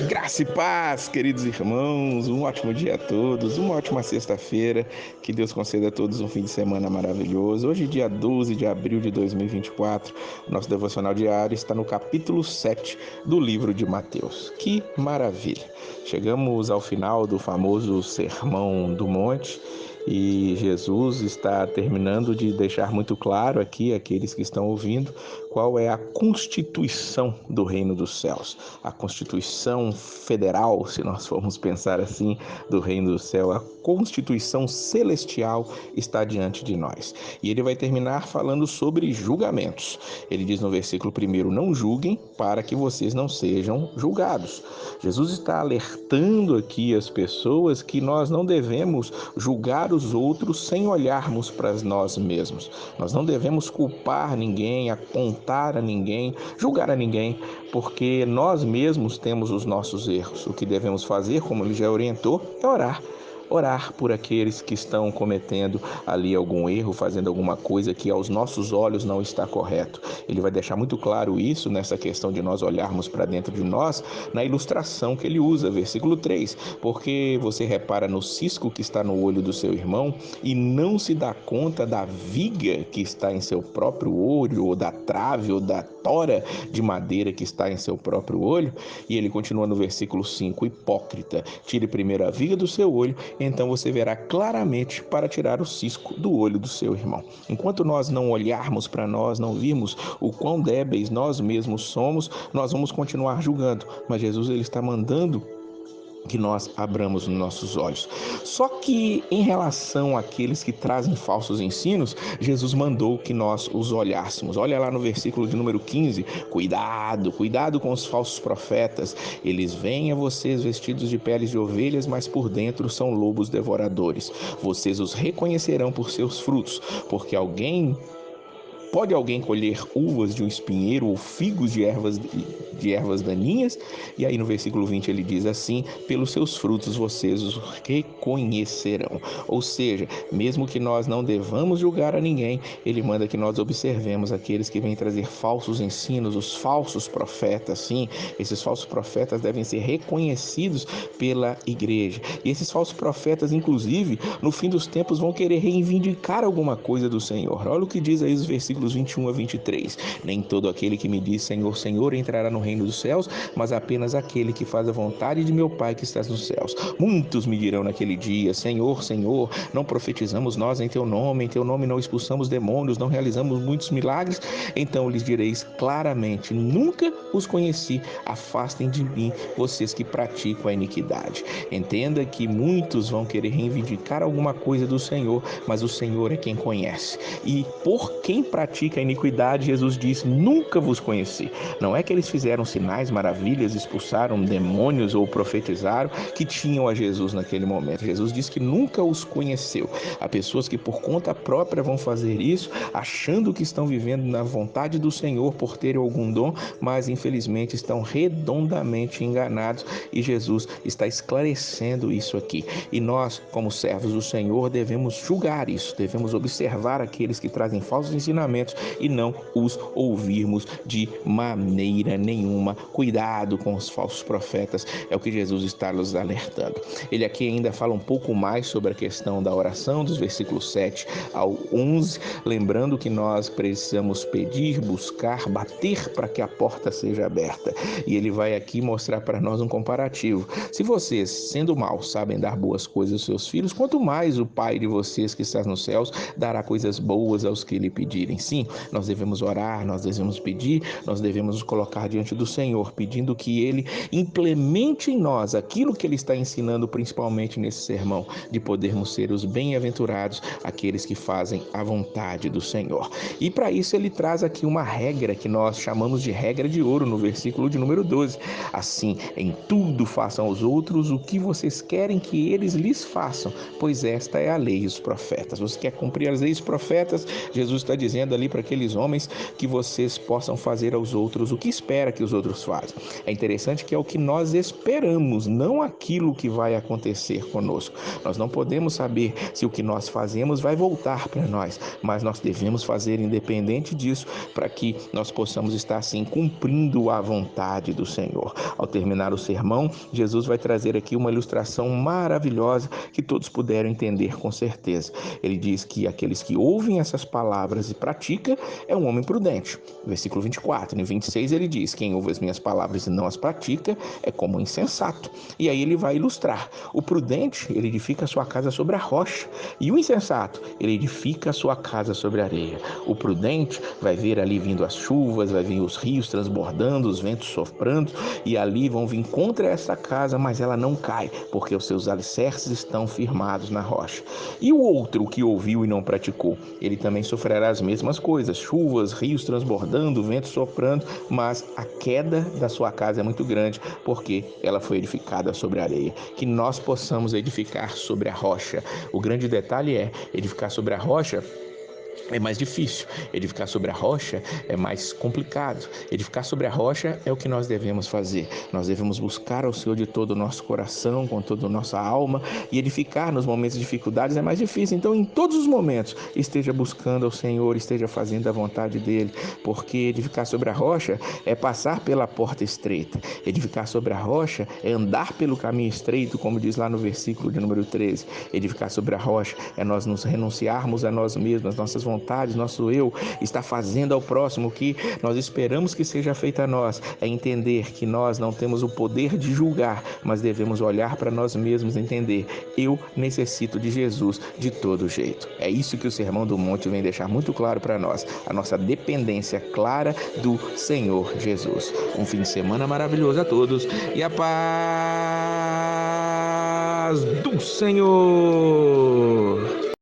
Graça e paz, queridos irmãos, um ótimo dia a todos, uma ótima sexta-feira, que Deus conceda a todos um fim de semana maravilhoso. Hoje, dia 12 de abril de 2024, nosso devocional diário está no capítulo 7 do livro de Mateus. Que maravilha! Chegamos ao final do famoso Sermão do Monte e Jesus está terminando de deixar muito claro aqui, àqueles que estão ouvindo, qual é a constituição do reino dos céus, a constituição federal, se nós formos pensar assim, do reino do céu, a constituição celestial está diante de nós. E ele vai terminar falando sobre julgamentos. Ele diz no versículo 1: não julguem para que vocês não sejam julgados. Jesus está alertando aqui as pessoas que nós não devemos julgar os outros sem olharmos para nós mesmos. Nós não devemos culpar ninguém, apontar a ninguém, julgar a ninguém, porque nós mesmos temos os nossos erros. O que devemos fazer, como ele já orientou, é orar. Orar por aqueles que estão cometendo ali algum erro, fazendo alguma coisa que aos nossos olhos não está correto. Ele vai deixar muito claro isso nessa questão de nós olharmos para dentro de nós, na ilustração que ele usa, versículo 3. Porque você repara no cisco que está no olho do seu irmão e não se dá conta da viga que está em seu próprio olho, ou da trave, ou da tora de madeira que está em seu próprio olho. E ele continua no versículo 5, hipócrita, tire primeiro a viga do seu olho, então você verá claramente para tirar o cisco do olho do seu irmão. Enquanto nós não olharmos para nós, não virmos o quão débeis nós mesmos somos, nós vamos continuar julgando. Mas Jesus ele está mandando que nós abramos os nossos olhos. Só que em relação àqueles que trazem falsos ensinos, Jesus mandou que nós os olhássemos. Olha lá no versículo de número 15, cuidado com os falsos profetas. Eles vêm a vocês vestidos de peles de ovelhas, mas por dentro são lobos devoradores. Vocês os reconhecerão por seus frutos, porque pode alguém colher uvas de um espinheiro ou figos de ervas daninhas? E aí no versículo 20 ele diz assim: pelos seus frutos vocês os reconhecerão. Ou seja, mesmo que nós não devamos julgar a ninguém, ele manda que nós observemos aqueles que vêm trazer falsos ensinos, os falsos profetas. Sim, esses falsos profetas devem ser reconhecidos pela igreja. E esses falsos profetas, inclusive, no fim dos tempos vão querer reivindicar alguma coisa do Senhor. Olha o que diz aí os versículos 21 a 23. Nem todo aquele que me diz Senhor, Senhor entrará no reino dos céus, mas apenas aquele que faz a vontade de meu Pai que está nos céus. Muitos me dirão naquele dia: Senhor, Senhor, não profetizamos nós em teu nome não expulsamos demônios, não realizamos muitos milagres? Então lhes direis claramente: nunca os conheci, afastem de mim, vocês que praticam a iniquidade. Entenda que muitos vão querer reivindicar alguma coisa do Senhor, mas o Senhor é quem conhece. E por quem pratica a iniquidade, Jesus disse: nunca vos conheci. Não é que eles fizeram sinais, maravilhas, expulsaram demônios ou profetizaram que tinham a Jesus naquele momento. Jesus disse que nunca os conheceu. Há pessoas que por conta própria vão fazer isso, achando que estão vivendo na vontade do Senhor por terem algum dom, mas infelizmente estão redondamente enganados, e Jesus está esclarecendo isso aqui. E nós, como servos do Senhor, devemos julgar isso, devemos observar aqueles que trazem falsos ensinamentos e não os ouvirmos de maneira nenhuma. Cuidado com os falsos profetas, é o que Jesus está nos alertando. Ele aqui ainda fala um pouco mais sobre a questão da oração, dos versículos 7 ao 11, lembrando que nós precisamos pedir, buscar, bater para que a porta seja aberta. E ele vai aqui mostrar para nós um comparativo. Se vocês, sendo maus, sabem dar boas coisas aos seus filhos, quanto mais o Pai de vocês que está nos céus dará coisas boas aos que lhe pedirem. Sim, nós devemos orar, nós devemos pedir, nós devemos nos colocar diante do Senhor, pedindo que Ele implemente em nós aquilo que Ele está ensinando, principalmente nesse sermão, de podermos ser os bem-aventurados, aqueles que fazem a vontade do Senhor. E para isso Ele traz aqui uma regra que nós chamamos de regra de ouro, no versículo de número 12. Assim, em tudo façam aos outros o que vocês querem que eles lhes façam, pois esta é a lei e os profetas. Você quer cumprir as leis e os profetas? Jesus está dizendo ali para aqueles homens que vocês possam fazer aos outros o que espera que os outros fazem. É interessante que é o que nós esperamos, não aquilo que vai acontecer conosco. Nós não podemos saber se o que nós fazemos vai voltar para nós, mas nós devemos fazer independente disso, para que nós possamos estar assim cumprindo a vontade do Senhor. Ao terminar o sermão, Jesus vai trazer aqui uma ilustração maravilhosa que todos puderam entender com certeza. Ele diz que aqueles que ouvem essas palavras e praticam é um homem prudente. Versículo 24, e 26 ele diz: quem ouve as minhas palavras e não as pratica é como um insensato. E aí ele vai ilustrar: o prudente, ele edifica a sua casa sobre a rocha, e o insensato, ele edifica a sua casa sobre a areia. O prudente vai ver ali vindo as chuvas, vai vir os rios transbordando, os ventos soprando, e ali vão vir contra essa casa, mas ela não cai, porque os seus alicerces estão firmados na rocha. E o outro que ouviu e não praticou, ele também sofrerá as mesmas coisas: chuvas, rios transbordando, ventos soprando, mas a queda da sua casa é muito grande, porque ela foi edificada sobre a areia. Que nós possamos edificar sobre a rocha. O grande detalhe é edificar sobre a rocha. É mais difícil. Edificar sobre a rocha é mais complicado. Edificar sobre a rocha é o que nós devemos fazer. Nós devemos buscar ao Senhor de todo o nosso coração, com toda a nossa alma, e edificar nos momentos de dificuldades é mais difícil. Então, em todos os momentos, esteja buscando ao Senhor, esteja fazendo a vontade dele, porque edificar sobre a rocha é passar pela porta estreita. Edificar sobre a rocha é andar pelo caminho estreito, como diz lá no versículo de número 13. Edificar sobre a rocha é nós nos renunciarmos a nós mesmos, nossas vontades, nosso eu, está fazendo ao próximo o que nós esperamos que seja feito a nós. É entender que nós não temos o poder de julgar, mas devemos olhar para nós mesmos e entender: eu necessito de Jesus de todo jeito. É isso que o Sermão do Monte vem deixar muito claro para nós, a nossa dependência clara do Senhor Jesus. Um fim de semana maravilhoso a todos e a paz do Senhor!